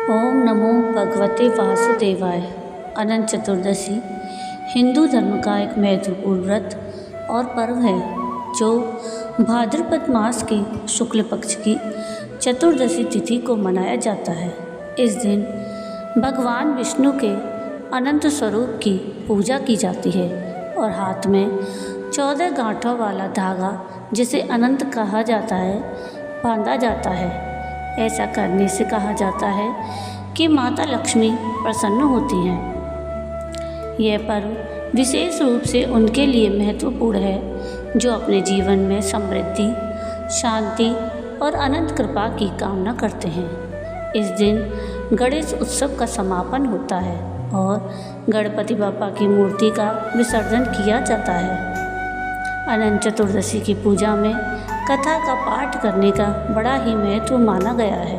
ओम नमो भगवते वासुदेवाय। अनंत चतुर्दशी हिंदू धर्म का एक महत्वपूर्ण व्रत और पर्व है जो भाद्रपद मास की शुक्ल पक्ष की चतुर्दशी तिथि को मनाया जाता है। इस दिन भगवान विष्णु के अनंत स्वरूप की पूजा की जाती है और हाथ में 14 गांठों वाला धागा, जिसे अनंत कहा जाता है, बांधा जाता है। ऐसा करने से कहा जाता है कि माता लक्ष्मी प्रसन्न होती हैं। यह पर्व विशेष रूप से उनके लिए महत्वपूर्ण है जो अपने जीवन में समृद्धि, शांति और अनंत कृपा की कामना करते हैं। इस दिन गणेश उत्सव का समापन होता है और गणपति बाप्पा की मूर्ति का विसर्जन किया जाता है। अनंत चतुर्दशी की पूजा में कथा का पाठ करने का बड़ा ही महत्व माना गया है।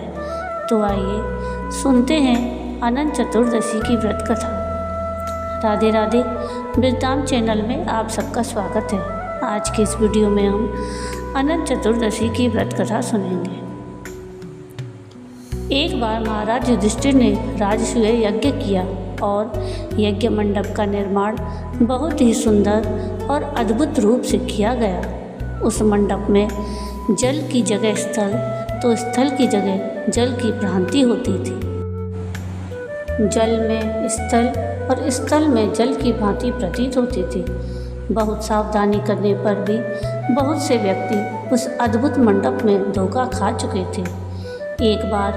तो आइए सुनते हैं अनंत चतुर्दशी की व्रत कथा। राधे राधे। वृतांत चैनल में आप सबका स्वागत है। आज के इस वीडियो में हम अनंत चतुर्दशी की व्रत कथा सुनेंगे। एक बार महाराज युधिष्ठिर ने राजसूय यज्ञ किया और यज्ञ मंडप का निर्माण बहुत ही सुंदर और अद्भुत रूप से किया गया। उस मंडप में जल की जगह स्थल तो स्थल की जगह जल की भ्रांति होती थी। जल में स्थल और स्थल में जल की भांति प्रतीत होती थी। बहुत सावधानी करने पर भी बहुत से व्यक्ति उस अद्भुत मंडप में धोखा खा चुके थे। एक बार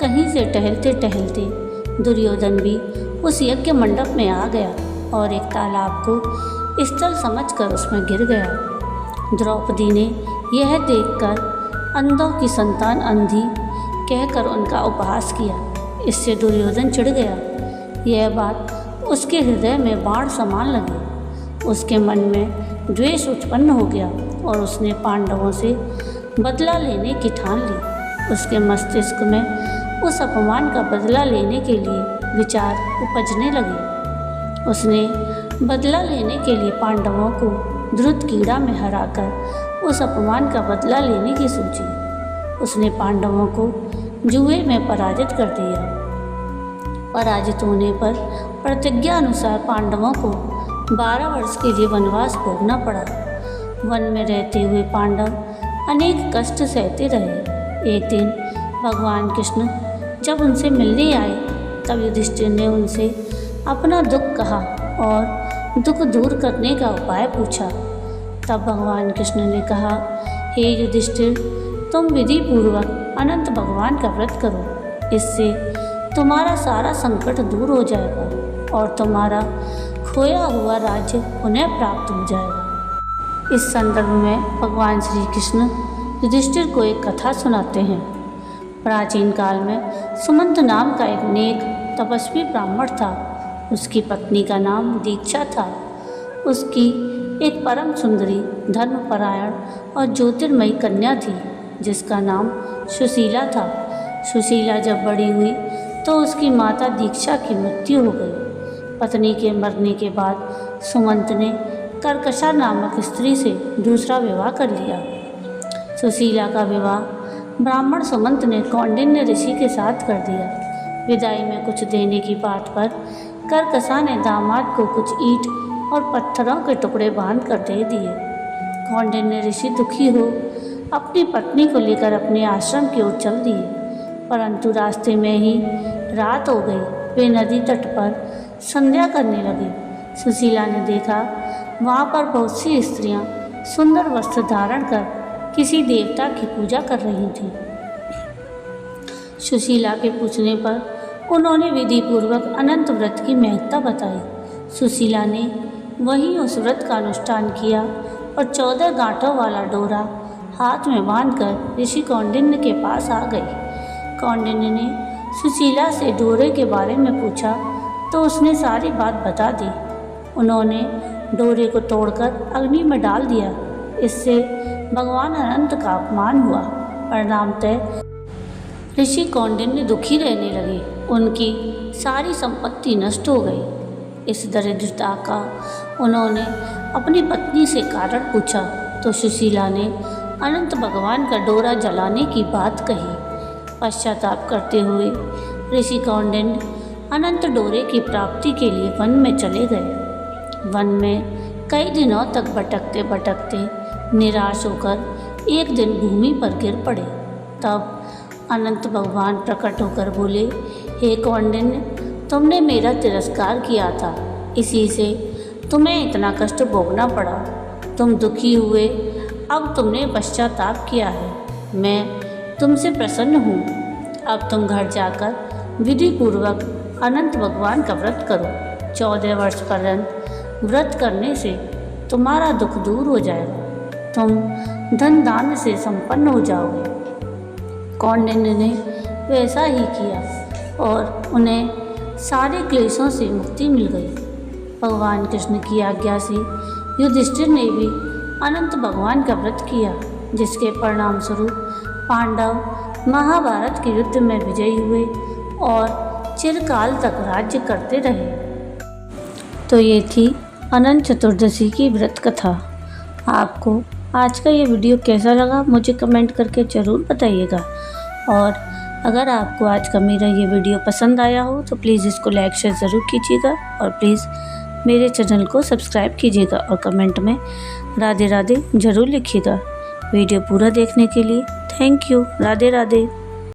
कहीं से टहलते टहलते दुर्योधन भी उस यज्ञ मंडप में आ गया और एक तालाब को स्थल समझकर उसमें गिर गया। द्रौपदी ने यह देखकर अंधों की संतान अंधी कहकर उनका उपहास किया। इससे दुर्योधन चिढ़ गया। यह बात उसके हृदय में बाण समान लगी। उसके मन में द्वेष उत्पन्न हो गया और उसने पांडवों से बदला लेने की ठान ली। उसके मस्तिष्क में उस अपमान का बदला लेने के लिए विचार उपजने लगे। उसने बदला लेने के लिए पांडवों को द्रुत कीड़ा में हराकर उस अपमान का बदला लेने की सोची। उसने पांडवों को जुए में पराजित कर दिया। पराजित होने पर प्रतिज्ञा अनुसार पांडवों को 12 वर्ष के लिए वनवास भोगना पड़ा। वन में रहते हुए पांडव अनेक कष्ट सहते रहे। एक दिन भगवान कृष्ण जब उनसे मिलने आए तब युधिष्ठिर ने उनसे अपना दुख कहा और दुख दूर करने का उपाय पूछा। तब भगवान कृष्ण ने कहा, हे युधिष्ठिर, तुम विधि पूर्वक अनंत भगवान का व्रत करो। इससे तुम्हारा सारा संकट दूर हो जाएगा और तुम्हारा खोया हुआ राज्य पुनः प्राप्त हो जाएगा। इस संदर्भ में भगवान श्री कृष्ण युधिष्ठिर को एक कथा सुनाते हैं। प्राचीन काल में सुमंत नाम का एक नेक तपस्वी ब्राह्मण था। उसकी पत्नी का नाम दीक्षा था। उसकी एक परम सुंदरी, धर्मपरायण और ज्योतिर्मयी कन्या थी जिसका नाम सुशीला था। सुशीला जब बड़ी हुई तो उसकी माता दीक्षा की मृत्यु हो गई। पत्नी के मरने के बाद सुमंत ने कर्कशा नामक स्त्री से दूसरा विवाह कर लिया। सुशीला का विवाह ब्राह्मण सुमंत ने कौंडिन्य ऋषि के साथ कर दिया। विदाई में कुछ देने की बात पर कर्कशा ने दामाद को कुछ ईंट और पत्थरों के टुकड़े बांध कर दे दिए। कौंडिन्य ऋषि दुखी हो अपनी पत्नी को लेकर अपने आश्रम की ओर चल दिए, परंतु रास्ते में ही रात हो गई। वे नदी तट पर संध्या करने लगे। सुशीला ने देखा वहाँ पर बहुत सी स्त्रियाँ सुंदर वस्त्र धारण कर किसी देवता की पूजा कर रही थीं। सुशीला के पूछने पर उन्होंने विधि पूर्वक अनंत व्रत की महत्ता बताई। सुशीला ने वहीं उस व्रत का अनुष्ठान किया और 14 गांठों वाला डोरा हाथ में बांधकर ऋषि कौंडिन्य के पास आ गई। कौंडिन्य ने सुशीला से डोरे के बारे में पूछा तो उसने सारी बात बता दी। उन्होंने डोरे को तोड़कर अग्नि में डाल दिया। इससे भगवान अनंत का अपमान हुआ। परिणामतः ऋषि कौंडिन्य दुखी रहने लगे। उनकी सारी संपत्ति नष्ट हो गई। इस दरिद्रता का उन्होंने अपनी पत्नी से कारण पूछा तो सुशीला ने अनंत भगवान का डोरा जलाने की बात कही। पश्चाताप करते हुए ऋषि कौंडिन्य अनंत डोरे की प्राप्ति के लिए वन में चले गए। वन में कई दिनों तक भटकते भटकते निराश होकर एक दिन भूमि पर गिर पड़े। तब अनंत भगवान प्रकट होकर बोले, हे कौंडिन्य, तुमने मेरा तिरस्कार किया था, इसी से तुम्हें इतना कष्ट भोगना पड़ा। तुम दुखी हुए, अब तुमने पश्चाताप किया है। मैं तुमसे प्रसन्न हूँ। अब तुम घर जाकर विधि पूर्वक अनंत भगवान का व्रत करो। 14 वर्ष पर्यंत व्रत करने से तुम्हारा दुख दूर हो जाएगा। तुम धन दान से संपन्न हो जाओगे। कौंडिन्य ने वैसा ही किया और उन्हें सारे क्लेशों से मुक्ति मिल गई। भगवान कृष्ण की आज्ञा से युधिष्ठिर ने भी अनंत भगवान का व्रत किया, जिसके परिणाम स्वरूप पांडव महाभारत के युद्ध में विजयी हुए और चिरकाल तक राज्य करते रहे। तो ये थी अनंत चतुर्दशी की व्रत कथा। आपको आज का ये वीडियो कैसा लगा मुझे कमेंट करके ज़रूर बताइएगा। और अगर आपको आज का मेरा ये वीडियो पसंद आया हो तो प्लीज़ इसको लाइक शेयर ज़रूर कीजिएगा और प्लीज़ मेरे चैनल को सब्सक्राइब कीजिएगा और कमेंट में राधे राधे ज़रूर लिखिएगा। वीडियो पूरा देखने के लिए थैंक यू। राधे राधे।